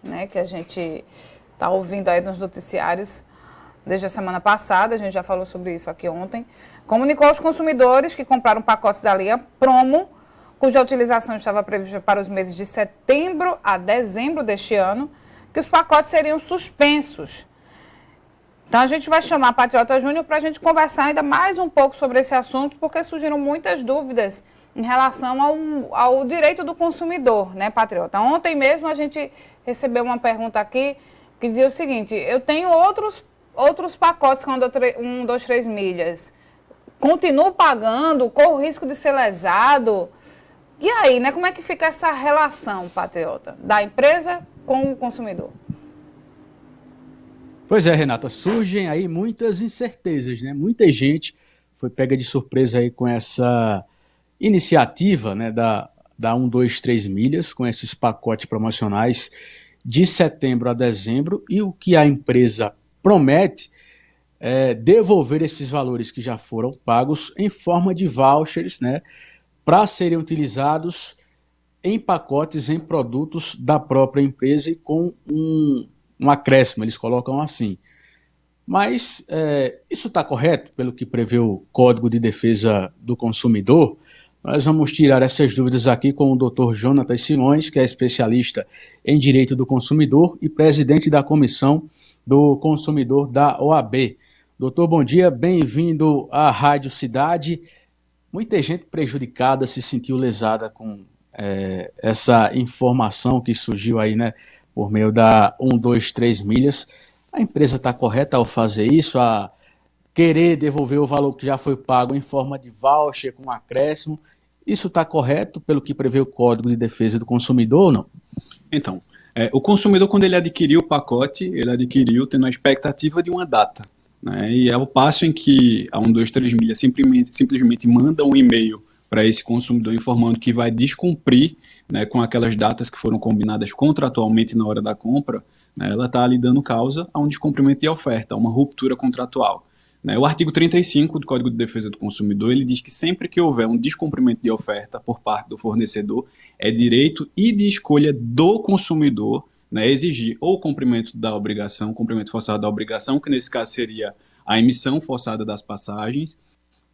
né, que a gente está ouvindo aí nos noticiários desde a semana passada, a gente já falou sobre isso aqui ontem, comunicou aos consumidores que compraram pacotes da linha Promo, cuja utilização estava prevista para os meses de setembro a dezembro deste ano, que os pacotes seriam suspensos. Então, a gente vai chamar a Patriota Júnior para a gente conversar ainda mais um pouco sobre esse assunto, porque surgiram muitas dúvidas em relação ao direito do consumidor, né, Patriota? Ontem mesmo a gente recebeu uma pergunta aqui que dizia o seguinte: eu tenho outros pacotes com 1, 2, 3 milhas, continuo pagando, corro o risco de ser lesado. E aí, né, como é que fica essa relação, Patriota, da empresa com o consumidor? Pois é, Renata, surgem aí muitas incertezas, né? Muita gente foi pega de surpresa aí com essa iniciativa, né, da 1, 2, 3 milhas, com esses pacotes promocionais de setembro a dezembro, e o que a empresa promete é devolver esses valores que já foram pagos em forma de vouchers, né, para serem utilizados em pacotes, em produtos da própria empresa e com um acréscimo, eles colocam assim. Mas isso está correto pelo que prevê o Código de Defesa do Consumidor? Nós vamos tirar essas dúvidas aqui com o Dr. Jonatas Simões, que é especialista em Direito do Consumidor e presidente da Comissão do Consumidor da OAB. Doutor, bom dia, bem-vindo à Rádio Cidade. Muita gente prejudicada se sentiu lesada com essa informação que surgiu aí, né, por meio da 1, 2, 3 milhas. A empresa está correta ao fazer isso, a querer devolver o valor que já foi pago em forma de voucher com acréscimo? Isso está correto pelo que prevê o Código de Defesa do Consumidor ou não? Então, o consumidor, quando ele adquiriu o pacote, ele adquiriu tendo a expectativa de uma data, né? E é o passo em que a 1, 2, 3 milhas simplesmente manda um e-mail para esse consumidor informando que vai descumprir, né, com aquelas datas que foram combinadas contratualmente na hora da compra, né, ela está ali dando causa a um descumprimento de oferta, a uma ruptura contratual. Né? O artigo 35 do Código de Defesa do Consumidor, ele diz que sempre que houver um descumprimento de oferta por parte do fornecedor, é direito e de escolha do consumidor, né, exigir ou o cumprimento da obrigação, cumprimento forçado da obrigação, que nesse caso seria a emissão forçada das passagens,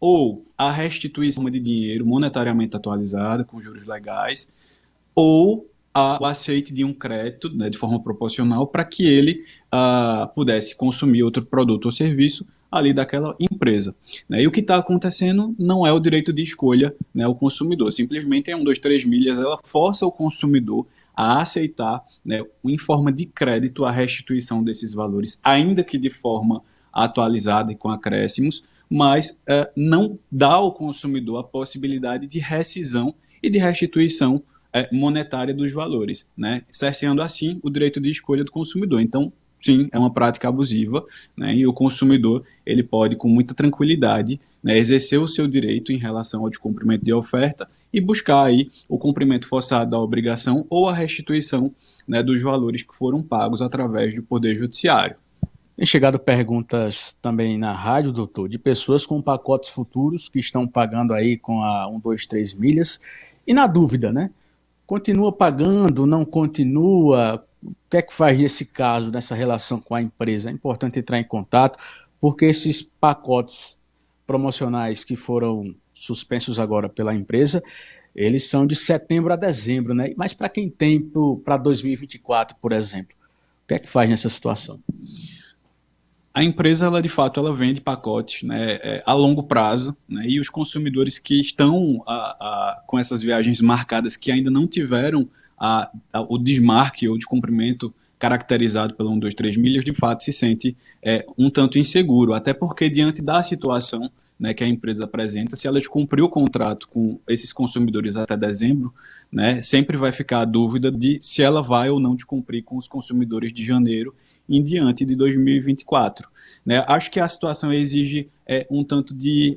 ou a restituição de dinheiro monetariamente atualizada, com juros legais, ou o aceite de um crédito, né, de forma proporcional, para que ele pudesse consumir outro produto ou serviço ali daquela empresa. Né? E o que está acontecendo não é o direito de escolha, né, o consumidor. Simplesmente 1, 2, 3 milhas, ela força o consumidor a aceitar, né, em forma de crédito, a restituição desses valores, ainda que de forma atualizada e com acréscimos, mas não dá ao consumidor a possibilidade de rescisão e de restituição monetária dos valores, né? Cerceando assim o direito de escolha do consumidor. Então, sim, é uma prática abusiva, né? E o consumidor, ele pode, com muita tranquilidade, né, exercer o seu direito em relação ao descumprimento de oferta e buscar aí o cumprimento forçado da obrigação ou a restituição, né, dos valores que foram pagos através do Poder Judiciário. Tem chegado perguntas também na rádio, doutor, de pessoas com pacotes futuros que estão pagando aí com a 1, 2, 3 milhas e na dúvida, né? Continua pagando, não continua? O que é que faz nesse caso, nessa relação com a empresa? É importante entrar em contato, porque esses pacotes promocionais que foram suspensos agora pela empresa, eles são de setembro a dezembro, né? Mas para quem tem para 2024, por exemplo, o que é que faz nessa situação? A empresa, ela de fato, ela vende pacotes, né, a longo prazo, né, e os consumidores que estão com essas viagens marcadas, que ainda não tiveram o desmarque ou descumprimento caracterizado pela 1, 2, 3 milhas, de fato se sente um tanto inseguro, até porque diante da situação, né, que a empresa apresenta, se ela descumprir o contrato com esses consumidores até dezembro, né, sempre vai ficar a dúvida de se ela vai ou não descumprir com os consumidores de janeiro em diante de 2024. Né? Acho que a situação exige um tanto de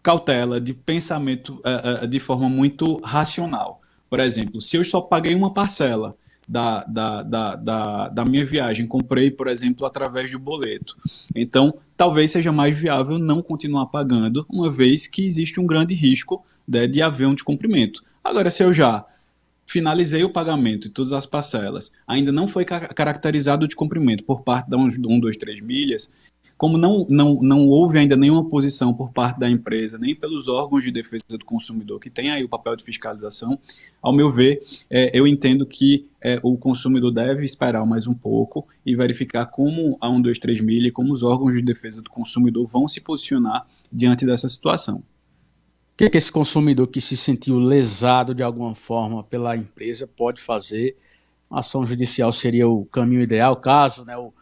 cautela, de pensamento de forma muito racional. Por exemplo, se eu só paguei uma parcela da minha viagem, comprei, por exemplo, através de boleto, então talvez seja mais viável não continuar pagando, uma vez que existe um grande risco, né, de haver um descumprimento. Agora, se eu já finalizei o pagamento de todas as parcelas, ainda não foi caracterizado de cumprimento por parte da 123 milhas, como não houve ainda nenhuma posição por parte da empresa, nem pelos órgãos de defesa do consumidor, que tem aí o papel de fiscalização, ao meu ver, eu entendo que o consumidor deve esperar mais um pouco e verificar como a 123 milha e como os órgãos de defesa do consumidor vão se posicionar diante dessa situação. O que esse consumidor que se sentiu lesado de alguma forma pela empresa pode fazer? Uma ação judicial seria o caminho ideal, caso, né, o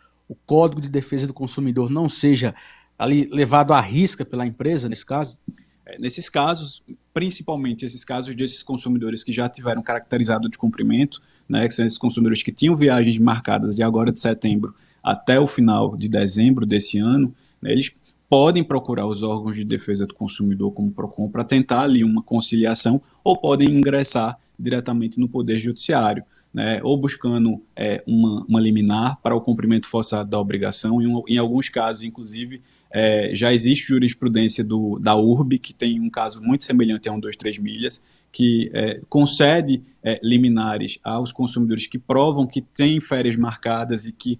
Código de Defesa do Consumidor não seja ali levado à risca pela empresa, nesse caso? Nesses casos, principalmente esses casos desses consumidores que já tiveram caracterizado de cumprimento, né, que são esses consumidores que tinham viagens marcadas de agora de setembro até o final de dezembro desse ano, né, eles podem procurar os órgãos de defesa do consumidor, como o PROCON, para tentar ali uma conciliação, ou podem ingressar diretamente no Poder Judiciário, né, ou buscando uma liminar para o cumprimento forçado da obrigação. Em alguns casos, inclusive, já existe jurisprudência da URB, que tem um caso muito semelhante a 123 milhas, que concede liminares aos consumidores que provam que têm férias marcadas e que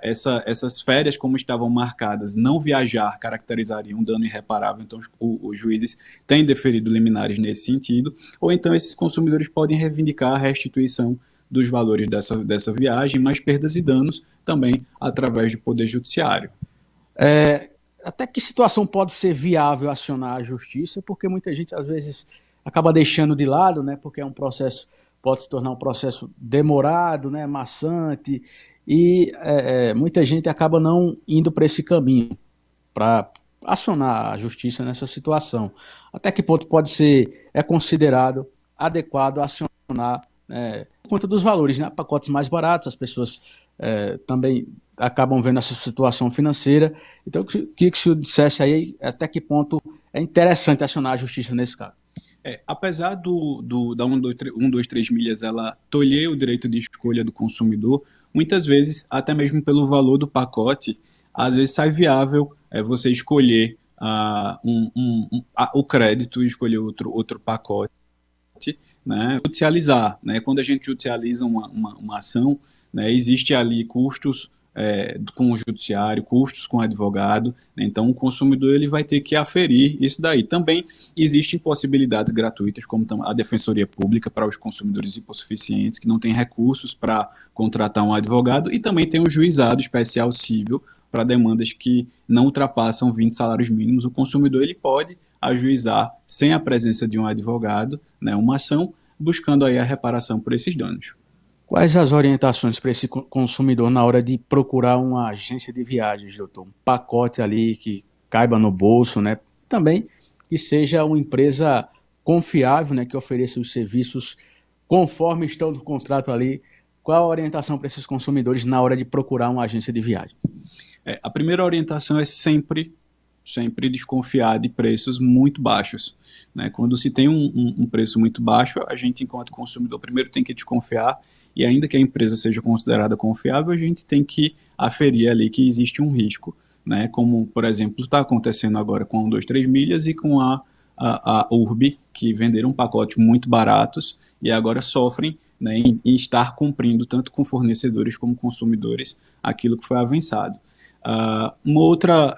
essas férias, como estavam marcadas, não viajar caracterizariam um dano irreparável. Então, os juízes têm deferido liminares nesse sentido, ou então esses consumidores podem reivindicar a restituição dos valores dessa viagem, mais perdas e danos também através do Poder Judiciário. Até que situação pode ser viável acionar a justiça? Porque muita gente, às vezes, acaba deixando de lado, né? Porque é um processo, pode se tornar um processo demorado, né? Maçante, e muita gente acaba não indo para esse caminho, para acionar a justiça nessa situação. Até que ponto pode ser considerado adequado acionar, por conta dos valores, né? Pacotes mais baratos, as pessoas também acabam vendo essa situação financeira. Então, eu queria que o senhor dissesse aí até que ponto é interessante acionar a justiça nesse caso. Apesar da 123 milhas ela tolher o direito de escolha do consumidor, muitas vezes, até mesmo pelo valor do pacote, às vezes sai viável você escolher o crédito e escolher outro pacote, né? Judicializar, né? Quando a gente judicializa uma ação, né, existe ali custos com o judiciário, custos com o advogado, né? Então o consumidor ele vai ter que aferir isso daí. Também existem possibilidades gratuitas, como a Defensoria Pública para os consumidores hipossuficientes, que não têm recursos para contratar um advogado, e também tem o juizado especial cível para demandas que não ultrapassam 20 salários mínimos. O consumidor ele pode ajuizar, sem a presença de um advogado, né, uma ação, buscando aí a reparação por esses danos. Quais as orientações para esse consumidor na hora de procurar uma agência de viagens, doutor? Um pacote ali que caiba no bolso, né? Também que seja uma empresa confiável, né? Que ofereça os serviços conforme estão no contrato ali. Qual a orientação para esses consumidores na hora de procurar uma agência de viagem? A primeira orientação é sempre desconfiar de preços muito baixos, né? Quando se tem um preço muito baixo, a gente, enquanto consumidor, primeiro tem que desconfiar, e ainda que a empresa seja considerada confiável, a gente tem que aferir ali que existe um risco, né? Como, por exemplo, está acontecendo agora com a 123 milhas e com a URB, que venderam pacotes muito baratos e agora sofrem, né, em estar cumprindo, tanto com fornecedores como consumidores, aquilo que foi avançado. Uma outra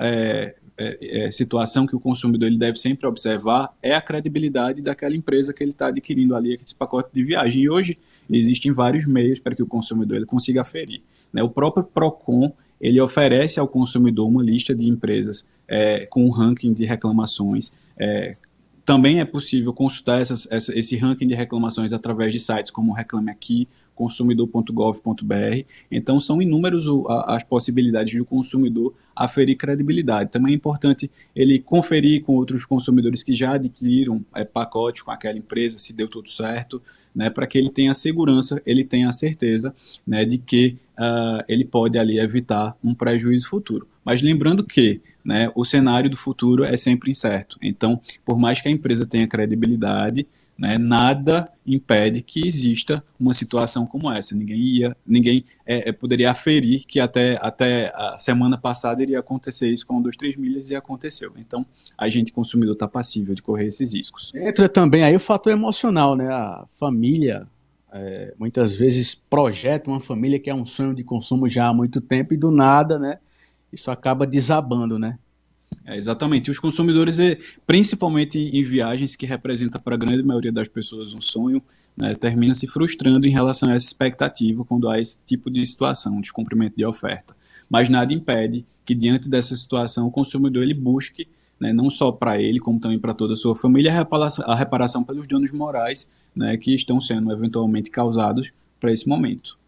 situação que o consumidor ele deve sempre observar é a credibilidade daquela empresa que ele está adquirindo ali esse pacote de viagem. E hoje existem vários meios para que o consumidor ele consiga aferir, né? O próprio PROCON ele oferece ao consumidor uma lista de empresas com um ranking de reclamações. Também é possível consultar esse ranking de reclamações através de sites como Reclame Aqui, consumidor.gov.br. Então, são inúmeras as possibilidades do consumidor aferir credibilidade. Também é importante ele conferir com outros consumidores que já adquiriram pacote com aquela empresa, se deu tudo certo, né, para que ele tenha a segurança, ele tenha a certeza, né, de que ele pode ali evitar um prejuízo futuro. Mas lembrando que, né, o cenário do futuro é sempre incerto. Então, por mais que a empresa tenha credibilidade, né? Nada impede que exista uma situação como essa. Ninguém poderia aferir que até a semana passada iria acontecer isso com 123 milhas e aconteceu. Então, a gente, consumidor, está passível de correr esses riscos. Entra também aí o fator emocional, né? A família muitas vezes projeta uma família que é um sonho de consumo já há muito tempo e do nada, né? Isso acaba desabando, né? Exatamente. E os consumidores, principalmente em viagens que representam para a grande maioria das pessoas um sonho, né, termina se frustrando em relação a essa expectativa quando há esse tipo de situação, descumprimento de oferta. Mas nada impede que, diante dessa situação, o consumidor ele busque, né, não só para ele, como também para toda a sua família, a reparação pelos danos morais, né, que estão sendo eventualmente causados para esse momento.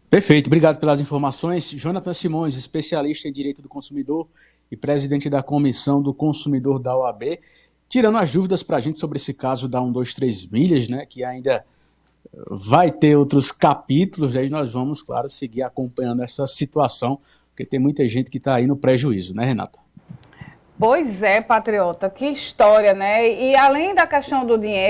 Perfeito, obrigado pelas informações. Jonathan Simões, especialista em Direito do Consumidor e presidente da Comissão do Consumidor da OAB, tirando as dúvidas para a gente sobre esse caso da 123 milhas, né, que ainda vai ter outros capítulos, aí nós vamos, claro, seguir acompanhando essa situação, porque tem muita gente que está aí no prejuízo, né, Renata? Pois é, Patriota, que história, né? E além da questão do dinheiro,